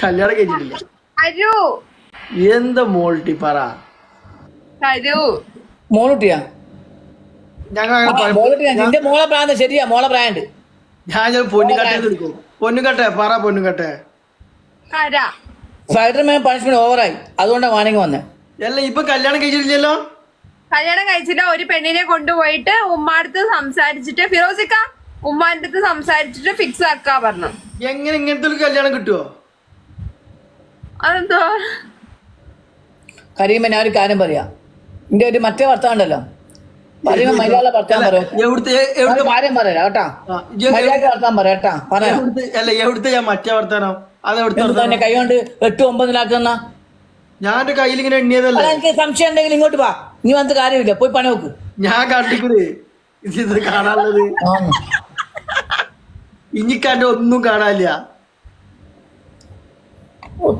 കല്യാണം കഴിച്ചിട്ടില്ല. അരു എന്താ മോൾട്ടി പറ. അരു മോളുട്ടിയാ ഞങ്ങൾ മോളുട്ടിയാ നിന്റെ മോളെ പ്രാന്ത് ശരിയാ, മോളെ പ്രായണ്ട്. ഞാൻ പൊന്നുകട്ടെ എടുക്കും. പൊന്നുകട്ടെ പറ പൊന്നുകട്ടെ. കര സ്പൈഡർമാൻ പണിഷ്മെന്റ് ഓവറായി, അതുകൊണ്ടാണ് വാണിംഗ് വന്നത്. അല്ല ഇപ്പൊ കല്യാണം കഴിച്ചിട്ടില്ലല്ലോ. കല്യാണം കഴിച്ചിട്ട് ഒരു പെണ്ണിനെ കൊണ്ടുപോയിട്ട് ഉമ്മാടുത്ത് സംസാരിച്ചിട്ട് ഫിറോസിക്ക ഉമ്മാന്റെ അടുത്ത് സംസാരിച്ചിട്ട് ഫിക്സ് ആക്കാ പറഞ്ഞു. എങ്ങനെ ഇങ്ങനത്തെ ഒരു കല്യാണം കിട്ടുവോ? അതെന്തോ കരീമ ഞാൻ ഒരു കാര്യം പറയാം, എന്റെ ഒരു മറ്റേ ഭർത്താവ് ഉണ്ടല്ലോ, പറയുമ്പോ മര്യാദ ഭർത്താൻ പറയാം. കാര്യം പറയാ കേട്ടാ, മര്യാദ ഭർത്താൻ പറയാ കേട്ടാ. പറയാം അല്ല എവിടുത്തെ ഞാൻ മറ്റേ വർത്താനോ തന്നെ കൈ കൊണ്ട് 8-9 ലാക്കുന്ന ഞാൻ എന്റെ കയ്യിൽ ഇങ്ങനെ എണ്ണിയതല്ല. എനിക്ക് സംശയം ഉണ്ടെങ്കിൽ ഇങ്ങോട്ട് വാ, നീ വന്നിട്ട് കാര്യമില്ല, പോയി പണി നോക്ക്. ഞാൻ കണ്ടിക്കണ് ഇത് കാണാനുള്ളത്. ഇനിക്കാന്റെ ഒന്നും കാണാനില്ല.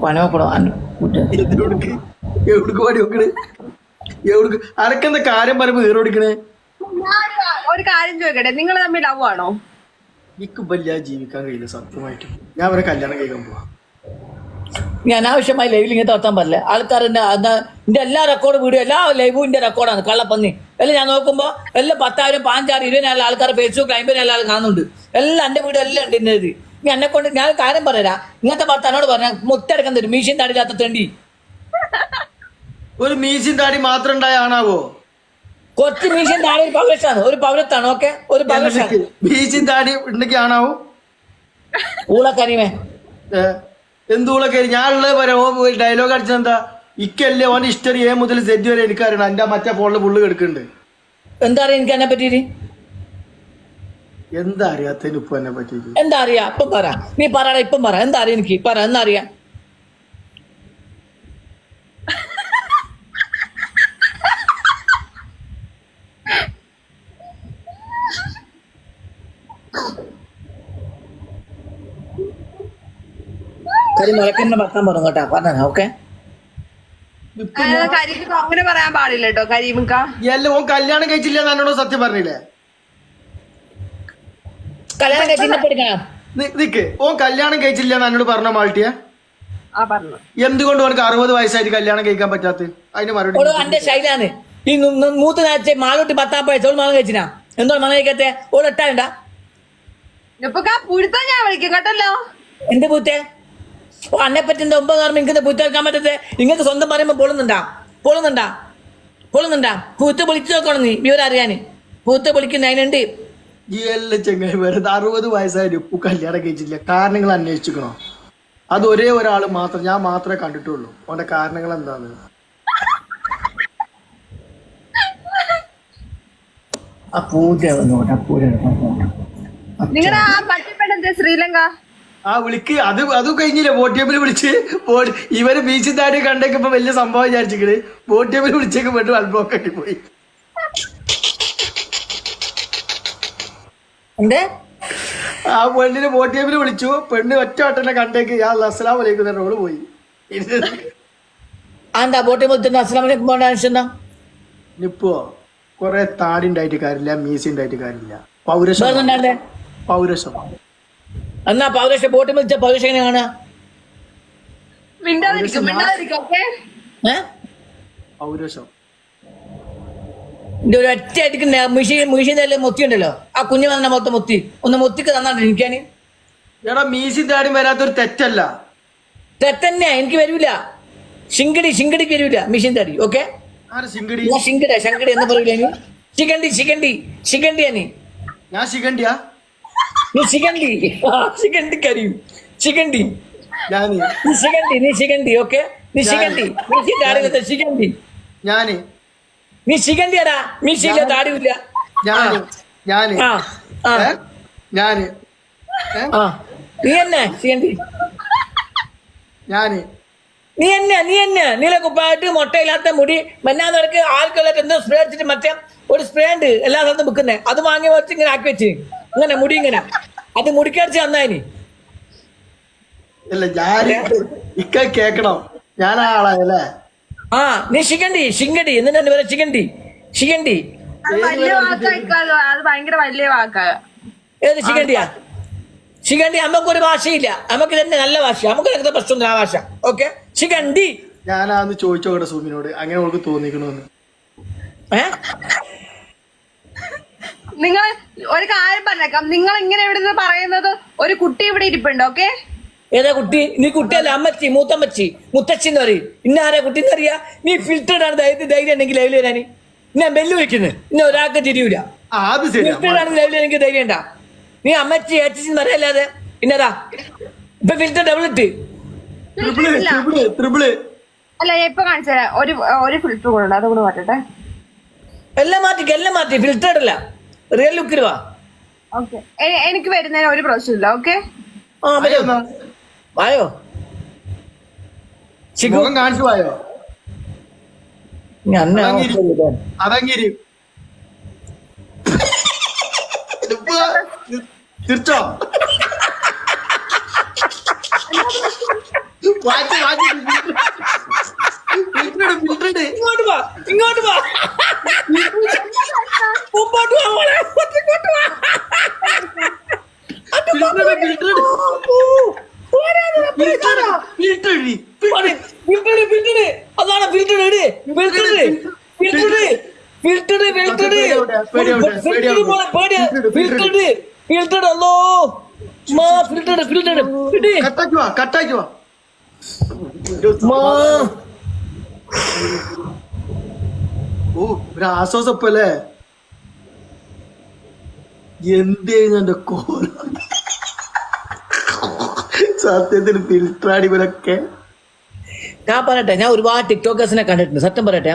പണി നോക്കണോ എവിടേക്ക് പണി നോക്കണ്? എവിടേക്ക് അരക്കെന്താ കാര്യം പറയുമ്പോ വേറെ ഓടിക്കണേ? ഒരു കാര്യം ചോദിക്കട്ടെ, നിങ്ങൾ തമ്മിൽ ലവ് ആണോ? എനിക്ക് വല്ല ജീവിക്കാൻ കഴിയില്ല സത്യമായിട്ടും. ഞാൻ അവരെ കല്യാണം കഴിക്കാൻ പോവാ. നീ അനാവശ്യമായി ലൈവിൽ ഇങ്ങനെ നടത്താൻ പാടില്ല. ആൾക്കാർ എന്റെ എല്ലാ റെക്കോർഡ് വീഡിയോ എല്ലാ ലൈവും എന്റെ റെക്കോർഡാണ്, കള്ളപ്പന്നി എല്ലാം. ഞാൻ നോക്കുമ്പോ എല്ലാം 10,000 5,000 20,000 ആൾക്കാർ ഫേസ്ബുക്ക് 50,000 ആൾ കാണുന്നുണ്ട്. എല്ലാം എന്റെ വീഡിയോ എല്ലാം ഉണ്ട് ഇന്നത്. നീ എന്നെ കൊണ്ട് ഞാൻ കാര്യം പറയാ, ഇങ്ങനത്തെ ഭർത്താനോട് പറഞ്ഞ മുത്തെടുക്കാൻ തരും, മീശയും താടില്ലാത്ത തെണ്ടി. ഒരു മീശയും താടി മാത്രം ഉണ്ടായ ആണാവോ? കുറച്ച് മീശയും താടി ഒരു പൗരത്താണ്, ഒരു പൗരത്താണ്. ഓക്കെ, ഒരു പൗരത്താണ്. മീശയും താടി ഉണ്ടെങ്കിൽ ആണാവോ? ഊളക്കരിമേ എന്തൂളെ കയറി ഞാനുള്ളത് പറയാം. ഓ ഡയലോഗ് അടിച്ചെന്താ ഇക്കല്ലേ ഓന്റെ ഹിസ്റ്ററി A മുതൽ Z വരെ എനിക്കറിയണം. എന്റെ മറ്റേ ഫോണില് ഫുള്ള് കിടക്കുന്നുണ്ട്. എന്താ അറിയാ എനിക്ക് എന്നെ പറ്റിയിട്ട്? എന്താ അറിയാത്തതിന് ഇപ്പൊ എന്നെ പറ്റിയിട്ട് എന്താ അറിയാ? ഇപ്പം പറ, നീ പറയടാ, ഇപ്പം പറ. എന്താ അറിയാ എനിക്ക്? പറ, എന്താ അറിയാ? മുളക്കുന്ന ഭർത്താൻ പറഞ്ഞു കേട്ടാ, പറഞ്ഞ ഓക്കെ. കരീമിക്ക അങ്ങനെ പറയാൻ പാടില്ല കേട്ടോ. കരീമിക്ക എല്ലാം ഓൻ കല്യാണം കഴിച്ചില്ല എന്നോട് സത്യം പറഞ്ഞില്ലേ? കല്യാണം കഴിച്ചിട്ട് നിക്ക്, ഓൻ കല്യാണം കഴിച്ചില്ല എന്നോട് പറഞ്ഞ മാൾട്ടിയ. പറഞ്ഞു എന്തുകൊണ്ട് ഓനക്ക് 60 വയസ്സായിട്ട് കല്യാണം കഴിക്കാൻ പറ്റാത്ത? അതിന് മറുപടി എന്റെ ശൈലാണ്. ഈ മൂത്ത് നേരത്തെ മാളൂട്ടി 10 വയസ്സ് ഓൾ മണം കഴിച്ചിനാ, എന്തോ മണം കഴിക്കാത്തെ? ഓൾ എട്ടാണ്ടാ ഇപ്പൊ പുഴുത്താ ഞാൻ വിളിക്കും കേട്ടല്ലോ. എന്ത് പൂത്തേ? ഓ അന്നെ പറ്റി എന്താ 9 കാരണം ഇങ്ങനത്തെ പൂത്ത് വെക്കാൻ പറ്റത്തെ? ഇങ്ങനത്തെ സ്വന്തം പറയുമ്പോ പൊളുന്നുണ്ടാ? പൂത്ത് പൊളിച്ചു നോക്കണം നീ, വിവരം അറിയാന്. പൂത്ത് പൊളിക്കുന്ന അതിനുണ്ട്. ഈ എല്ലാം ചെങ്ങായി വെറുതെ 60 വയസ്സായിട്ട് ഇപ്പൊ കല്യാണം കഴിച്ചില്ല. കാരണങ്ങൾ അന്വേഷിക്കണോ? അത് ഒരേ ഒരാള് മാത്രം, ഞാൻ മാത്രമേ കണ്ടിട്ടുള്ളൂ. ഓന്റെ കാരണങ്ങൾ എന്താണ്? ആ പൂജ നിങ്ങളുടെ ആ പട്ടിപ്പെണ്ണെന്താ ശ്രീലങ്ക? ആ വിളിക്ക്, അത് കഴിഞ്ഞില്ലേ? ബോട്ടിയമ്പിൽ വിളിച്ച് ഇവര് ബീച്ചിൽ താടി കണ്ടേക്ക് ഇപ്പൊ വലിയ സംഭവം വിചാരിച്ചിക്കണ്. ബോട്ടിയമ്പിൽ വിളിച്ചേക്ക് പെട്ട് അൽബോക്കി പോയി. എന്തേ? ആ പെണ്ണിന് ബോട്ടിയമ്പിൽ വിളിച്ചു, പെണ്ണ് ഒറ്റ വട്ടനെ കണ്ടേക്ക് അസ്സലാമു അലൈക്കും റോള് പോയി. എന്താ ബോട്ടിൽ മുത്തുന്ന അസ്സലാമലൈക്കും പോകേണ്ട ആവശ്യം എന്താ? ഇപ്പോ കൊറേ താടി ഉണ്ടായിട്ട് കാര്യമില്ല, മീസി ഉണ്ടായിട്ട് കാര്യമില്ല. പൗരഷം എന്നാ പൗരഷം ബോട്ടിൽ വിളിച്ച പൗരഷം എങ്ങനെ കാണുക? പൗരഷം എന്റെ ഒരു ഒറ്റ അടിക്ക് മുഷീന്റെ മുത്തിയുണ്ടല്ലോ, ആ കുഞ്ഞു വന്ന മൊത്തം മുത്തി ഒന്ന് മുത്തിക്ക് തന്നാണ്ട് എനിക്കാന്. എടാ മീസി താടി വരാത്തൊരു തെറ്റല്ല. തെറ്റന്നെ, എനിക്ക് വരൂല. ശിങ്കടിക്ക് വരൂല മിഷീൻ താടി. ഓക്കെ, ശങ്കടി എന്ന് പറയൂല. ശിഖണ്ഡിയാണ്. ഞാൻ ശിഖണ്ഡിയാ? നീ ശിഖണ്ഡി കരയും. ശിഖണ്ഡി നീ ശിഖണ്ഡി. ഓക്കെ, നീ ശിഖണ്ഡി. ശിഖണ്ഡി നീ ശിഖണ്ഡിയാടാ. മീശയില്ല, താടിയില്ല. നീ എന്നെ ശിഖണ്ഡി. നീ എന്നെ നീല കുപ്പായിട്ട് മുട്ടയില്ലാത്ത മുടി മന്നാന്നടക്ക് ആൾക്കൊല്ലാത്ത എന്തോ സ്പ്രേ അടിച്ചിട്ട് മറ്റേ ഒരു സ്പ്രേ ഉണ്ട് എല്ലാ സ്ഥലത്തും വിൽക്കുന്നേ, അത് വാങ്ങി വെച്ച് ഇങ്ങനെ ആക്കി വെച്ച് ഇങ്ങനെ മുടി ഇങ്ങനെ അത് മുടിക്കടിച്ച് തന്നായിനി. കേക്കണം ഞാൻ ആളായല്ലേ? ആ നീ ശിഖണ്ഡി എന്നിട്ട് വരെ ശിഖണ്ഡി അത് ഭയങ്കര വലിയ വാക്കാ. ഏത് ശിഖണ്ഡിയാ? ശിഖണ്ഡി നമുക്കൊരു ഭാഷയില്ല, നമുക്ക് തന്നെ നല്ല ഭാഷ, നമുക്ക് അങ്ങനത്തെ പ്രശ്നമൊന്നും ആ ഭാഷ. ഓക്കെ ശിഖണ്ഡി, ഞാനാന്ന് ചോദിച്ചോട്ടെ സുമിനോട്, അങ്ങനെ അവൾക്ക് തോന്നിക്കണോന്ന്. നിങ്ങൾ ഒരു കാര്യം പറഞ്ഞേക്കാം, നിങ്ങൾ ഇങ്ങനെ ഇവിടുന്ന് പറയുന്നത് ഒരു കുട്ടി ഇവിടെ ഇരിപ്പുണ്ട്. ഓക്കെ, ഏതാ കുട്ടി? നീ കുട്ടിയല്ല, അമ്മച്ചി, മൂത്തമ്മച്ചി, മുത്തച്ഛി എന്ന് പറയും. ഇന്ന ആരാ കുട്ടി എന്നറിയാ? നീ ഫിൽറ്റേഡ് ആണ്, ധൈര്യം ഉണ്ടെങ്കിൽ ലൈവിൽ വരാന്. ഞാൻ ബെല്ല് വിളിക്കുന്നത്, ഇന്ന ഒരാൾക്ക് തിരിയൂല. അത് ശരി. ഫിൽറ്റേഡ് ആണ് ലൈവിൽ എനിക്ക് ധൈര്യം ഉണ്ടാ. നീ അമ്മച്ചി ഏച്ചി എന്ന് പറയല്ലാതെ പിന്നെതാ ഇപ്പൊ ഫിൽറ്റർ ഡബിൾ ഇട്ട് ട്രിപ്പിള്. അല്ല ഞാൻ ഇപ്പൊ കാണിച്ചു തരാം. ഒരു ഫിൽറ്റർ കൂടെ ഉണ്ട്, അതുകൂടെ മാറ്റട്ടെ. എല്ലാം മാറ്റി ഫിൽറ്റേഡ് അല്ല, റിയൽ ലുക്കിൽ വാ. ഓക്കെ, എനിക്ക് വരുന്നതിന് ഒരു പ്രശ്നമില്ല. ഓക്കെ, ആ വായോ ശിഖു, മുഖം കാണിച്ചു പോയോ? അതങ്ങിരി തിരിച്ചോ? ഇങ്ങോട്ട് വാ മുമ്പോട്ട് വാ മോളെ, ഇങ്ങോട്ട് വാ. അതാണ് ഒരു ആശ്വാസപ്പല്ലേ? എന്തേന്ന് എന്റെ കോല സത്യത്തിൽ ഫിൽറ്ററാടി ഇവരൊക്കെ. ഞാൻ പറയട്ടെ, ഞാൻ ഒരുപാട് ടിക്ടോക്കേഴ്സിനെ കണ്ടിട്ടുണ്ട്. സത്യം പറയട്ടെ,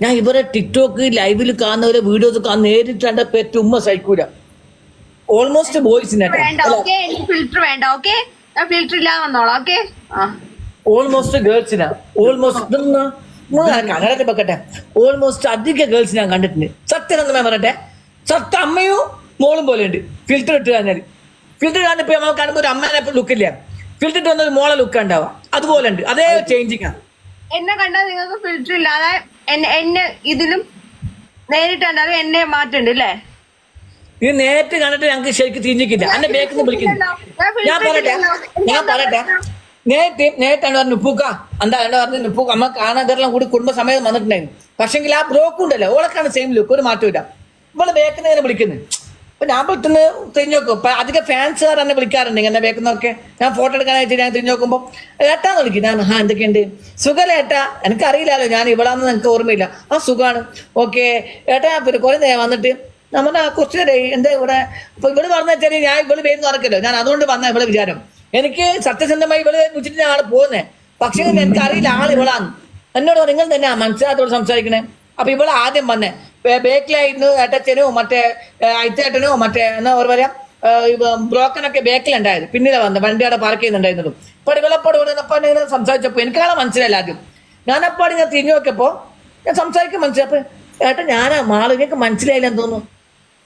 ഞാൻ ഇവരെ ടിക്ടോക്ക് ലൈവിൽ കാണുന്നവരെ വീഡിയോസ് കാണുന്ന നേരിട്ട് കണ്ട പെറ്റ ഉമ്മ സഹിക്കൂല. ഓൾമോസ്റ്റ് ബോയ്സിനെ ഫിൽറ്റർ വേണ്ട. ഓക്കെ, ഞാൻ ഫിൽറ്റർ ഇല്ലാതെ വന്നോളാം. ഓക്കെ, ഓൾമോസ്റ്റ് ഗേൾസിനാ, ഓൾമോസ്റ്റ് കന്നഡത്തിൽ വെക്കട്ടെ, ഓൾമോസ്റ്റ് അധിക ഗേൾസ് ഞാൻ കണ്ടിട്ടുണ്ട്. സത്യം എന്ന് ഞാൻ പറയട്ടെ, സത്യം അമ്മയും മോളും പോലെ ഉണ്ട് ഫിൽറ്റർ ഇട്ട് കഴിഞ്ഞാൽ. ഫിൽറ്റർ കാണുമ്പോ നമ്മൾ കാണുമ്പോൾ ഒരു അമ്മേനെ ലുക്കില്ല, ഫിൽറ്റർ ഇട്ട് വന്നൊരു മോളെ ലുക്ക് ഉണ്ടാവുക, അതുപോലെ ഉണ്ട്. അതേ ചേഞ്ചിങ് ആണ്. എന്നെ കണ്ടാൽ നിങ്ങൾക്ക് ഫിൽറ്റർ ഇല്ലാതെ എന്നെ ഇതിലും നേരിട്ട് കണ്ടാലും എന്നെ മാറ്റുണ്ട് അല്ലേ? ഇത് നേരിട്ട് കണ്ടിട്ട് ഞങ്ങൾക്ക് ശരിക്കും തിരിഞ്ഞിക്കില്ല. എന്നെ ബേക്കിന്ന് വിളിക്കുന്നു. ഞാൻ പറയട്ടെ നേരിട്ടാണ് പറഞ്ഞു ഉപ്പൂക്ക എന്താ പറഞ്ഞു ഉപ്പൂക്ക അമ്മ കാണാതെല്ലാം കൂടി കുടുംബസമേതം വന്നിട്ടുണ്ടായിരുന്നു. പക്ഷെങ്കിൽ ആ ബ്രോക്കും ഉണ്ടല്ലോ, ഓളക്കാണ് സെയിം ലുക്ക്, ഒരു മാറ്റമില്ല. ഇവളെ ബേക്കിന്ന് ഇങ്ങനെ വിളിക്കുന്നത്. അപ്പൊ ഞാൻ പെട്ടെന്ന് തിരിഞ്ഞു നോക്കും. ഇപ്പൊ അധികം ഫാൻസുകാർ എന്നെ വിളിക്കാറുണ്ട് ഇങ്ങനെ ബേക്കുന്നൊക്കെ. ഞാൻ ഫോട്ടോ എടുക്കാനായിട്ട് ഞാൻ തിരിഞ്ഞു നോക്കുമ്പോൾ ഏട്ടാന്ന് വിളിക്കും. ഞാൻ എന്തൊക്കെയുണ്ട്, സുഖമല്ല ഏട്ടാ? എനിക്കറിയില്ലല്ലോ, ഞാൻ ഇവളാന്ന് എനിക്ക് ഓർമ്മയില്ല. ആ സുഖമാണ്. ഓക്കെ ഏട്ടാ, പിന്നെ കുറെ നേരം വന്നിട്ട് നമ്മുടെ കുറച്ച് നേരം എന്താ ഇവിടെ. അപ്പൊ ഇവള് പറഞ്ഞു വെച്ചാൽ ഞാൻ ഇവള് പേര് നടക്കല്ലോ, ഞാൻ അതുകൊണ്ട് വന്ന ഇവളെ വിചാരം. എനിക്ക് സത്യസന്ധമായി ഇവള് വെച്ചിട്ട് ഞാൻ ആള് പോകുന്നത്. പക്ഷെ എനിക്കറിയില്ല ആൾ ഇവളാന്ന്. എന്നോട് നിങ്ങൾ തന്നെ മനസ്സിലാത്തോട് സംസാരിക്കണേ. അപ്പൊ ഇവള് ആദ്യം വന്നേ ബേക്കിലായിരുന്നു. ഏട്ടച്ചനോ മറ്റേ അയച്ചേട്ടനോ മറ്റേ എന്നാ പറയാ ബ്രോക്കനൊക്കെ ബേക്കിലുണ്ടായത്. പിന്നീട് വന്നത് വണ്ടി അവിടെ പാർക്ക് ചെയ്യുന്നുണ്ടായിരുന്നതും. ഇപ്പോൾ ഇവളെപ്പോഴും ഇങ്ങനെ സംസാരിച്ചപ്പോൾ എനിക്കാളെ മനസ്സിലായില്ല ആദ്യം. ഞാനപ്പോൾ ഇങ്ങനെ തിരിഞ്ഞു നോക്കിയപ്പോൾ ഞാൻ സംസാരിക്കാൻ മനസ്സിലായപ്പോൾ ഏട്ടാ ഞാനാ മാള്, നിങ്ങൾക്ക് മനസ്സിലായില്ലെന്ന് തോന്നുന്നു.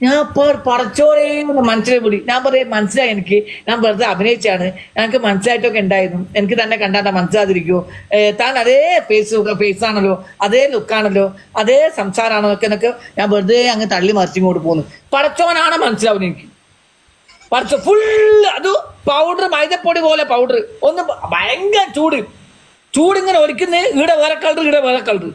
ഞാൻ ഇപ്പോൾ പടച്ചോറേ മനസ്സിലായി വിടി. ഞാൻ പറയും മനസ്സിലായി എനിക്ക്, ഞാൻ വെറുതെ അഭിനയിച്ചാണ്, ഞങ്ങൾക്ക് മനസ്സിലായിട്ടൊക്കെ ഉണ്ടായിരുന്നു. എനിക്ക് തന്നെ കണ്ടാൽ മനസ്സിലാതിരിക്കുമോ? താൻ അതേ ഫേസാണല്ലോ, അതേ ലുക്കാണല്ലോ, അതേ സംസാരമാണോ എന്നൊക്കെ ഞാൻ വെറുതെ അങ്ങ് തള്ളി മറിച്ചിങ്ങോട്ട് പോകുന്നു. പടച്ചോനാണ് മനസ്സിലാവും എനിക്ക്. പടച്ച ഫുള്ള് അത് പൗഡർ, മൈദപ്പൊടി പോലെ പൗഡർ, ഒന്ന് ഭയങ്കര ചൂടിങ്ങനെ ഒലിക്കുന്നത്. ഇവിടെ വേറെ കളർ, ഇവിടെ വേറെ കളർ.